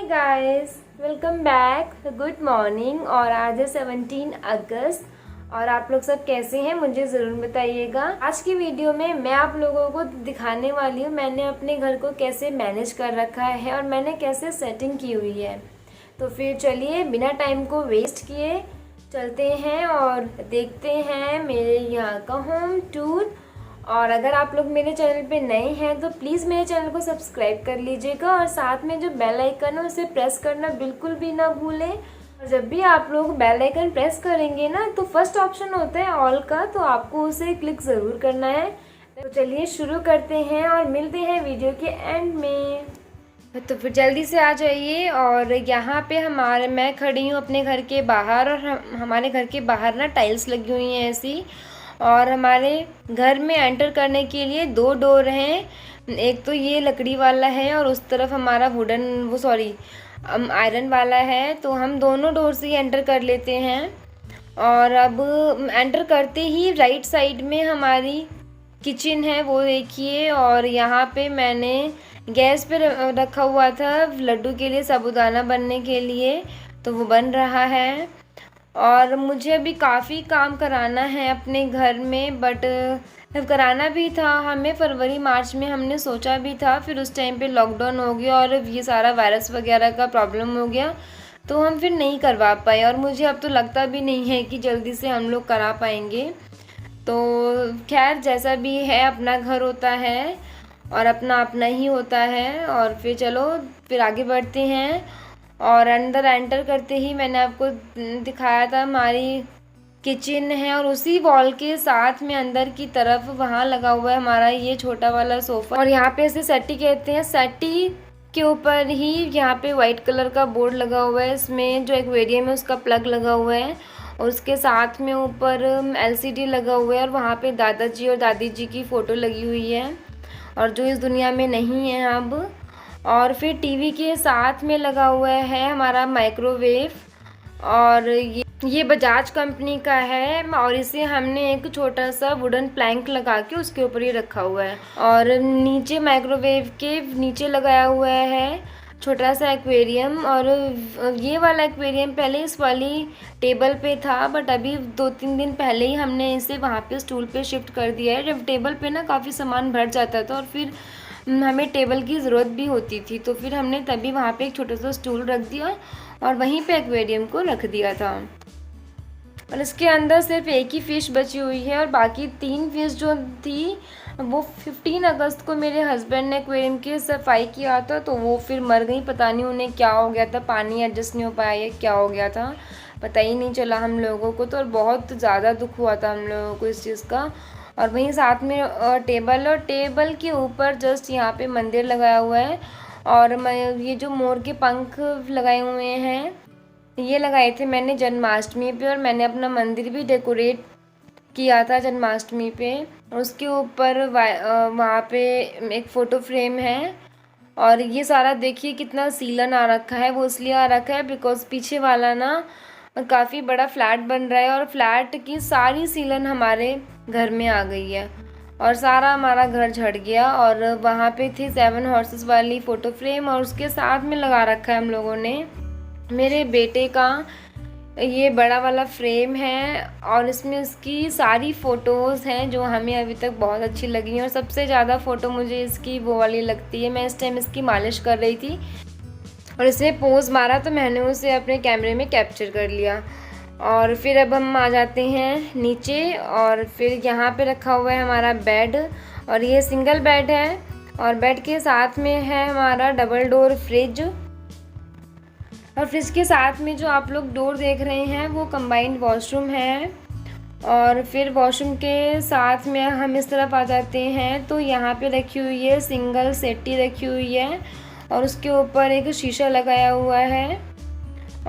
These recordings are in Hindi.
Guys, welcome back. Good morning. और आज है 17 अगस्त और आप लोग सब कैसे हैं मुझे ज़रूर बताइएगा। आज की वीडियो में मैं आप लोगों को दिखाने वाली हूँ मैंने अपने घर को कैसे मैनेज कर रखा है और मैंने कैसे सेटिंग की हुई है। तो फिर चलिए बिना टाइम को वेस्ट किए चलते हैं और देखते हैं मेरे यहाँ का होम टूर। और अगर आप लोग मेरे चैनल पे नए हैं तो प्लीज़ मेरे चैनल को सब्सक्राइब कर लीजिएगा और साथ में जो बेल आइकन है उसे प्रेस करना बिल्कुल भी ना भूलें। और जब भी आप लोग बेल आइकन प्रेस करेंगे ना तो फर्स्ट ऑप्शन होता है ऑल का, तो आपको उसे क्लिक ज़रूर करना है। तो चलिए शुरू करते हैं और मिलते हैं वीडियो के एंड में। तो फिर जल्दी से आ जाइए। और यहाँ पे मैं खड़ी हूँ अपने घर के बाहर और हमारे घर के बाहर ना टाइल्स लगी हुई हैं ऐसी। और हमारे घर में एंटर करने के लिए दो डोर हैं, एक तो ये लकड़ी वाला है और उस तरफ हमारा आयरन वाला है। तो हम दोनों डोर से ही एंटर कर लेते हैं। और अब एंटर करते ही राइट साइड में हमारी किचन है वो देखिए। और यहाँ पे मैंने गैस पे रखा हुआ था लड्डू के लिए साबूदाना बनने के लिए, तो वो बन रहा है। और मुझे अभी काफ़ी काम कराना है अपने घर में, बट कराना भी था हमें फरवरी मार्च में हमने सोचा भी था, फिर उस टाइम पे लॉकडाउन हो गया और ये सारा वायरस वगैरह का प्रॉब्लम हो गया तो हम फिर नहीं करवा पाए। और मुझे अब तो लगता भी नहीं है कि जल्दी से हम लोग करा पाएंगे। तो खैर जैसा भी है अपना घर होता है और अपना अपना ही होता है। और फिर चलो फिर आगे बढ़ते हैं। और अंदर एंटर करते ही मैंने आपको दिखाया था हमारी किचन है और उसी वॉल के साथ में अंदर की तरफ वहाँ लगा हुआ है हमारा ये छोटा वाला सोफ़ा। और यहाँ पे इसे सेटी कहते हैं। सेटी के ऊपर ही यहाँ पे वाइट कलर का बोर्ड लगा हुआ है, इसमें जो एक्वेरियम है उसका प्लग लगा हुआ है और उसके साथ में ऊपर LCD लगा हुआ है और वहाँ पे दादाजी और दादी जी की फ़ोटो लगी हुई है और जो इस दुनिया में नहीं है अब। और फिर टीवी के साथ में लगा हुआ है हमारा माइक्रोवेव और ये बजाज कंपनी का है और इसे हमने एक छोटा सा वुडन प्लैंक लगा के उसके ऊपर ही रखा हुआ है। और नीचे माइक्रोवेव के नीचे लगाया हुआ है छोटा सा एक्वेरियम। और ये वाला एक्वेरियम पहले इस वाली टेबल पे था, बट अभी 2-3 दिन पहले ही हमने इसे वहाँ पे स्टूल पे शिफ्ट कर दिया है। जब टेबल पे ना काफ़ी सामान भर जाता था और फिर हमें टेबल की ज़रूरत भी होती थी, तो फिर हमने तभी वहाँ पे एक छोटा सा स्टूल रख दिया और वहीं पे एक्वेरियम को रख दिया था। और इसके अंदर सिर्फ एक ही फ़िश बची हुई है और बाकी 3 फिश जो थी वो 15 अगस्त को मेरे हस्बैंड ने एक्वेरियम की सफाई किया था, तो वो फिर मर गई। पता नहीं उन्हें क्या हो गया था, पानी एडजस्ट नहीं हो पाया या क्या हो गया था, पता ही नहीं चला हम लोगों को। तो और बहुत ज़्यादा दुख हुआ था हम लोगों को इस चीज़ का। और वहीं साथ में टेबल और टेबल के ऊपर जस्ट यहाँ पे मंदिर लगाया हुआ है। और मैं ये जो मोर के पंख लगाए हुए हैं ये लगाए थे मैंने जन्माष्टमी पे और मैंने अपना मंदिर भी डेकोरेट किया था जन्माष्टमी पे। उसके ऊपर वहाँ पे एक फ़ोटो फ्रेम है। और ये सारा देखिए कितना सीलन आ रखा है, वो इसलिए आ रखा है बिकॉज़ पीछे वाला ना काफ़ी बड़ा फ्लैट बन रहा है और फ्लैट की सारी सीलन हमारे घर में आ गई है और सारा हमारा घर झड़ गया। और वहाँ पे थी 7 हॉर्सेस वाली फ़ोटो फ्रेम और उसके साथ में लगा रखा है हम लोगों ने मेरे बेटे का ये बड़ा वाला फ्रेम है और इसमें उसकी सारी फ़ोटोज़ हैं जो हमें अभी तक बहुत अच्छी लगी हैं। और सबसे ज़्यादा फ़ोटो मुझे इसकी वो वाली लगती है, मैं इस टाइम इसकी मालिश कर रही थी और इसने पोज़ मारा तो मैंने उसे अपने कैमरे में कैप्चर कर लिया। और फिर अब हम आ जाते हैं नीचे और फिर यहाँ पे रखा हुआ है हमारा बेड और ये सिंगल बेड है और बेड के साथ में है हमारा डबल डोर फ्रिज। और फ्रिज के साथ में जो आप लोग डोर देख रहे हैं वो कंबाइंड वॉशरूम है। और फिर वॉशरूम के साथ में हम इस तरफ आ जाते हैं तो यहाँ पे रखी हुई है सिंगल सेटी रखी हुई है और उसके ऊपर एक शीशा लगाया हुआ है।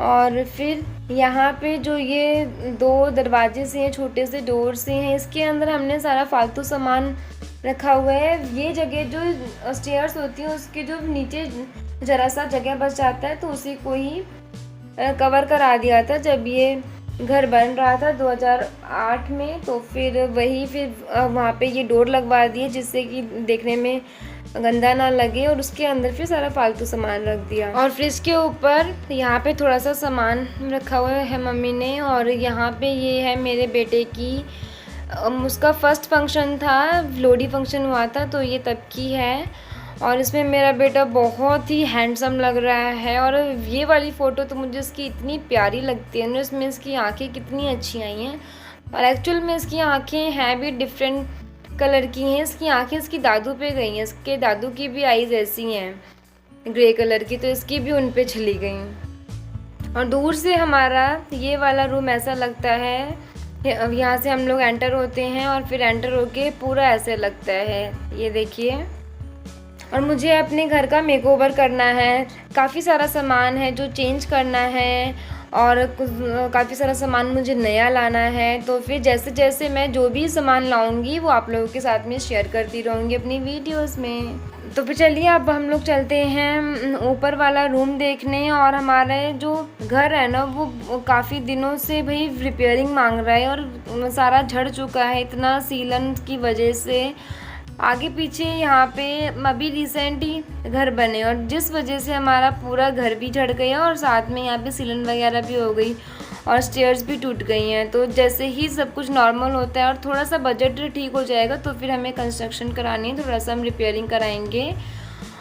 और फिर यहाँ पे जो ये 2 दरवाजे से हैं, छोटे से डोर से हैं, इसके अंदर हमने सारा फालतू सामान रखा हुआ है। ये जगह जो स्टेयर्स होती हैं उसके जो नीचे ज़रा सा जगह बच जाता है तो उसी को ही कवर करा दिया था जब ये घर बन रहा था 2008 में। तो फिर वहाँ पे ये डोर लगवा दिए जिससे कि देखने में गंदा ना लगे, और उसके अंदर फिर सारा फालतू सामान रख दिया। और फ्रिज के ऊपर यहाँ पे थोड़ा सा सामान रखा हुआ है मम्मी ने। और यहाँ पे ये है मेरे बेटे की उसका फर्स्ट फंक्शन था, लोहड़ी फंक्शन हुआ था, तो ये तब की है। और इसमें मेरा बेटा बहुत ही हैंडसम लग रहा है। और ये वाली फ़ोटो तो मुझे इसकी इतनी प्यारी लगती है ना, इसमें इसकी आंखें कितनी अच्छी आई हैं। और एक्चुअल में इसकी आंखें हैं भी डिफरेंट कलर की हैं। इसकी आंखें इसकी दादू पे गई हैं, इसके दादू की भी आईज़ ऐसी हैं ग्रे कलर की, तो इसकी भी उन पे चली गई। और दूर से हमारा ये वाला रूम ऐसा लगता है, यहाँ से हम लोग एंटर होते हैं और फिर एंटर होके पूरा ऐसे लगता है, ये देखिए। और मुझे अपने घर का मेकओवर करना है, काफ़ी सारा सामान है जो चेंज करना है, और काफ़ी सारा सामान मुझे नया लाना है। तो फिर जैसे जैसे मैं जो भी सामान लाऊंगी वो आप लोगों के साथ में शेयर करती रहूँगी अपनी वीडियोस में। तो फिर चलिए अब हम लोग चलते हैं ऊपर वाला रूम देखने। और हमारे जो घर है ना वो काफ़ी दिनों से भाई रिपेयरिंग मांग रहा है, और सारा झड़ चुका है इतना सीलन की वजह से। आगे पीछे यहाँ पे अभी रिसेंट ही घर बने, और जिस वजह से हमारा पूरा घर भी झड़ गया, और साथ में यहाँ पे सीलन वगैरह भी हो गई, और स्टेयर्स भी टूट गई हैं। तो जैसे ही सब कुछ नॉर्मल होता है और थोड़ा सा बजट ठीक हो जाएगा तो फिर हमें कंस्ट्रक्शन करानी है, थोड़ा सा हम रिपेयरिंग कराएंगे।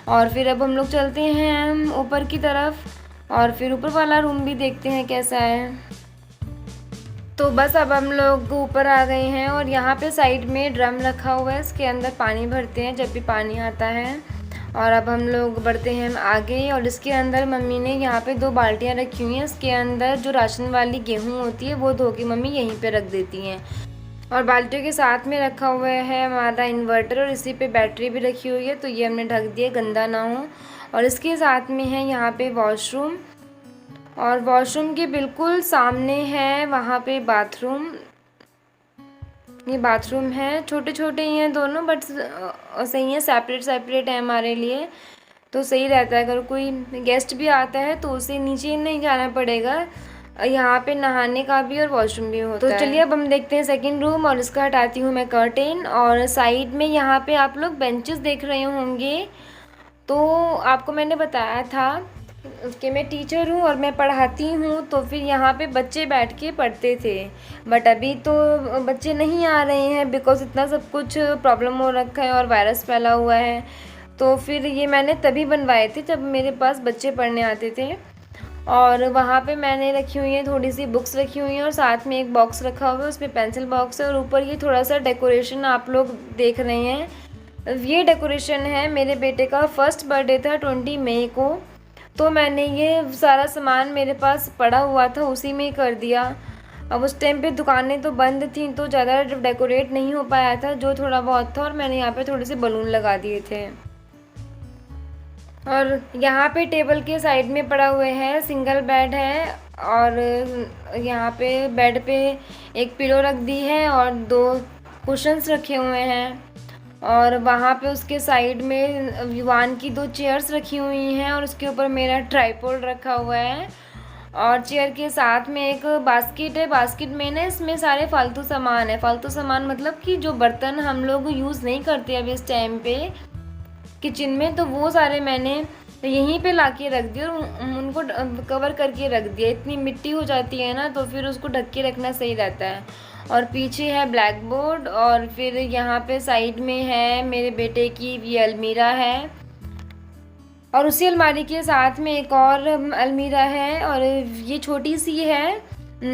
और फिर अब हम लोग चलते हैं ऊपर की तरफ, और फिर ऊपर वाला रूम भी देखते हैं कैसा है। तो बस अब हम लोग ऊपर आ गए हैं, और यहाँ पे साइड में ड्रम रखा हुआ है, इसके अंदर पानी भरते हैं जब भी पानी आता है। और अब हम लोग बढ़ते हैं आगे, और इसके अंदर मम्मी ने यहाँ पे 2 बाल्टियाँ रखी हुई हैं। इसके अंदर जो राशन वाली गेहूँ होती है वो धो के मम्मी यहीं पे रख देती हैं। और बाल्टियों के साथ में रखा हुआ है हमारा इन्वर्टर, और इसी पे बैटरी भी रखी हुई है, तो ये हमने ढक दिया गंदा ना हो। और इसके साथ में है यहाँ पे वॉशरूम, और वॉशरूम के बिल्कुल सामने है वहाँ पे बाथरूम। ये बाथरूम है, छोटे छोटे ही हैं दोनों, बट सही है, सेपरेट सेपरेट है हमारे लिए, तो सही रहता है। अगर कोई गेस्ट भी आता है तो उसे नीचे नहीं जाना पड़ेगा, यहाँ पे नहाने का भी और वॉशरूम भी होता है। तो चलिए अब हम देखते हैं सेकंड रूम, और इसका हटाती हूँ मैं कर्टेन। और साइड में यहाँ पे आप लोग बेंचेस देख रहे होंगे, तो आपको मैंने बताया था कि मैं टीचर हूँ और मैं पढ़ाती हूँ, तो फिर यहाँ पे बच्चे बैठ के पढ़ते थे। बट अभी तो बच्चे नहीं आ रहे हैं, बिकॉज़ इतना सब कुछ प्रॉब्लम हो रखा है और वायरस फैला हुआ है। तो फिर ये मैंने तभी बनवाए थे जब मेरे पास बच्चे पढ़ने आते थे। और वहाँ पे मैंने रखी हुई है, थोड़ी सी बुक्स रखी हुई हैं, और साथ में एक बॉक्स रखा हुआ है, उसमें पेंसिल बॉक्स है। और ऊपर ये थोड़ा सा डेकोरेशन आप लोग देख रहे हैं, ये डेकोरेशन है, मेरे बेटे का फर्स्ट बर्थडे था 20 मई को, तो मैंने ये सारा सामान मेरे पास पड़ा हुआ था उसी में ही कर दिया। अब उस टाइम पे दुकानें तो बंद थी, तो ज़्यादा डेकोरेट नहीं हो पाया था, जो थोड़ा बहुत था, और मैंने यहाँ पे थोड़े से बलून लगा दिए थे। और यहाँ पे टेबल के साइड में पड़ा हुए है, सिंगल बेड है, और यहाँ पे बेड पे एक पिलो रख दी है और 2 कुशन्स रखे हुए हैं। और वहाँ पे उसके साइड में विवान की 2 चेयर्स रखी हुई हैं, और उसके ऊपर मेरा ट्राइपॉड रखा हुआ है। और चेयर के साथ में एक बास्केट है, बास्केट में ना इसमें सारे फालतू सामान है। फालतू सामान मतलब कि जो बर्तन हम लोग यूज़ नहीं करते अभी इस टाइम पे किचन में, तो वो सारे मैंने यहीं पे ला के रख दिए और उनको कवर करके रख दिया। इतनी मिट्टी हो जाती है ना, तो फिर उसको ढक के रखना सही रहता है। और पीछे है ब्लैक बोर्ड, और फिर यहाँ पे साइड में है मेरे बेटे की ये अलमीरा है, और उसी अलमारी के साथ में एक और अलमीरा है, और ये छोटी सी है,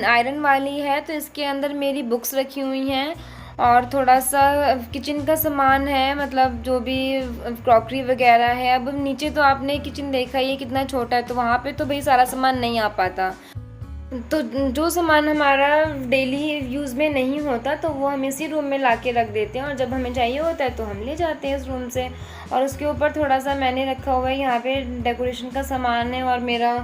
आयरन वाली है, तो इसके अंदर मेरी बुक्स रखी हुई हैं, और थोड़ा सा किचन का सामान है, मतलब जो भी क्रॉकरी वगैरह है। अब नीचे तो आपने किचन देखा ही है कितना छोटा है, तो वहाँ पे तो भाई सारा सामान नहीं आ पाता, तो जो सामान हमारा डेली यूज़ में नहीं होता तो वो हम इसी रूम में ला के रख देते हैं, और जब हमें चाहिए होता है तो हम ले जाते हैं इस रूम से। और उसके ऊपर थोड़ा सा मैंने रखा हुआ है, यहाँ पे डेकोरेशन का सामान है, और मेरा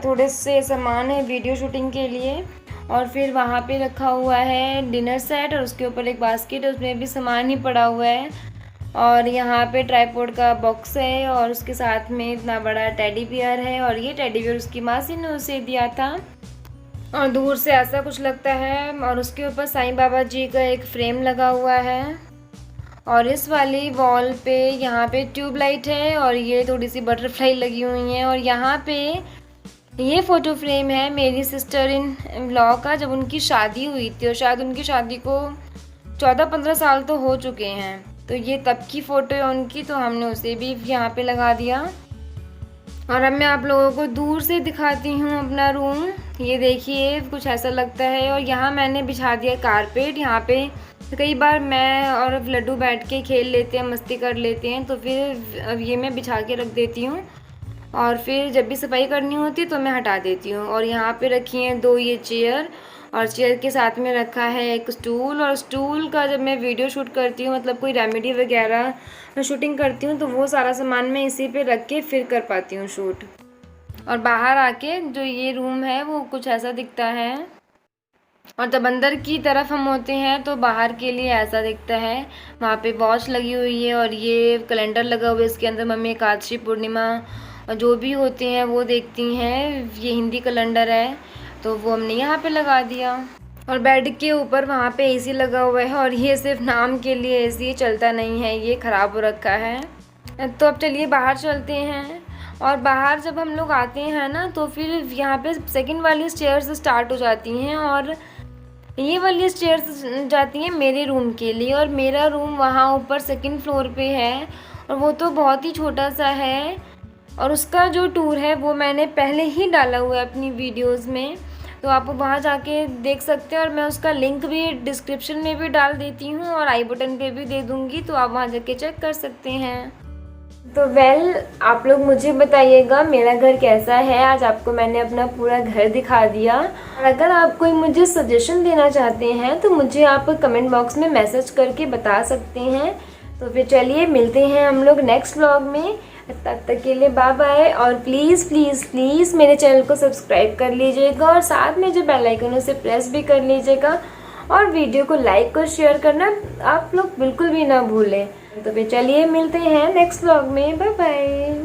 थोड़े से सामान है वीडियो शूटिंग के लिए। और फिर वहाँ पे रखा हुआ है डिनर सेट, और उसके ऊपर एक बास्केट है, उसमें भी सामान ही पड़ा हुआ है। और यहाँ पे ट्राइपॉड का बॉक्स है, और उसके साथ में इतना बड़ा टेडी बियर है, और ये टेडी बियर उसकी मासी ने उसे दिया था, और दूर से ऐसा कुछ लगता है। और उसके ऊपर साईं बाबा जी का एक फ्रेम लगा हुआ है, और इस वाली वॉल पे यहाँ पे ट्यूबलाइट है और ये थोड़ी सी बटरफ्लाई लगी हुई हैं। और यहाँ पे ये फ़ोटो फ्रेम है मेरी सिस्टर इन लॉ का, जब उनकी शादी हुई थी और शायद उनकी शादी को 14-15 साल तो हो चुके हैं। तो ये तब की फ़ोटो है उनकी, तो हमने उसे भी यहाँ पे लगा दिया। और अब मैं आप लोगों को दूर से दिखाती हूँ अपना रूम। ये देखिए कुछ ऐसा लगता है। और यहाँ मैंने बिछा दिया कारपेट। यहाँ पे कई बार मैं और लड्डू बैठ के खेल लेते हैं, मस्ती कर लेते हैं, तो फिर अब ये मैं बिछा के रख देती हूँ और फिर जब भी सफाई करनी होती है तो मैं हटा देती हूँ। और यहाँ पे रखी हैं 2 ये चेयर और चेयर के साथ में रखा है एक स्टूल। और स्टूल का जब मैं वीडियो शूट करती हूँ, मतलब कोई रेमेडी वगैरह मैं शूटिंग करती हूँ, तो वो सारा सामान मैं इसी पे रख के फिर कर पाती हूँ शूट। और बाहर आके जो ये रूम है वो कुछ ऐसा दिखता है। और जब अंदर की तरफ हम होते हैं तो बाहर के लिए ऐसा दिखता है। वहाँ पे वॉच लगी हुई है और ये कैलेंडर लगा हुआ है। इसके अंदर मम्मी एकादशी, पूर्णिमा और जो भी होते हैं वो देखती हैं। ये हिंदी कैलेंडर है तो वो हमने यहाँ पे लगा दिया। और बेड के ऊपर वहाँ पे एसी लगा हुआ है और ये सिर्फ नाम के लिए एसी, चलता नहीं है, ये ख़राब हो रखा है। तो अब चलिए बाहर चलते हैं। और बाहर जब हम लोग आते हैं ना तो फिर यहाँ पे सेकंड वाली स्टेयर्स स्टार्ट हो जाती हैं और ये वाली स्टेयर्स जाती हैं मेरे रूम के लिए। और मेरा रूम वहाँ ऊपर सेकंड फ्लोर पे है और वो तो बहुत ही छोटा सा है। और उसका जो टूर है वो मैंने पहले ही डाला हुआ है अपनी वीडियोस में, तो आप वहाँ जाके देख सकते हैं। और मैं उसका लिंक भी डिस्क्रिप्शन में भी डाल देती हूँ और आई बटन पे भी दे दूँगी, तो आप वहाँ जाके चेक कर सकते हैं। तो आप लोग मुझे बताइएगा मेरा घर कैसा है। आज आपको मैंने अपना पूरा घर दिखा दिया। और अगर आप कोई मुझे सजेशन देना चाहते हैं तो मुझे आप कमेंट बॉक्स में मैसेज करके बता सकते हैं। तो फिर चलिए मिलते हैं हम लोग नेक्स्ट व्लॉग में। तब तक के लिए बाय बाय। और प्लीज़ प्लीज़ प्लीज़ मेरे चैनल को सब्सक्राइब कर लीजिएगा और साथ में जो बेल आइकन है उसे प्रेस भी कर लीजिएगा। और वीडियो को लाइक और शेयर करना आप लोग बिल्कुल भी ना भूलें। तो फिर चलिए मिलते हैं नेक्स्ट व्लॉग में। Bye bye.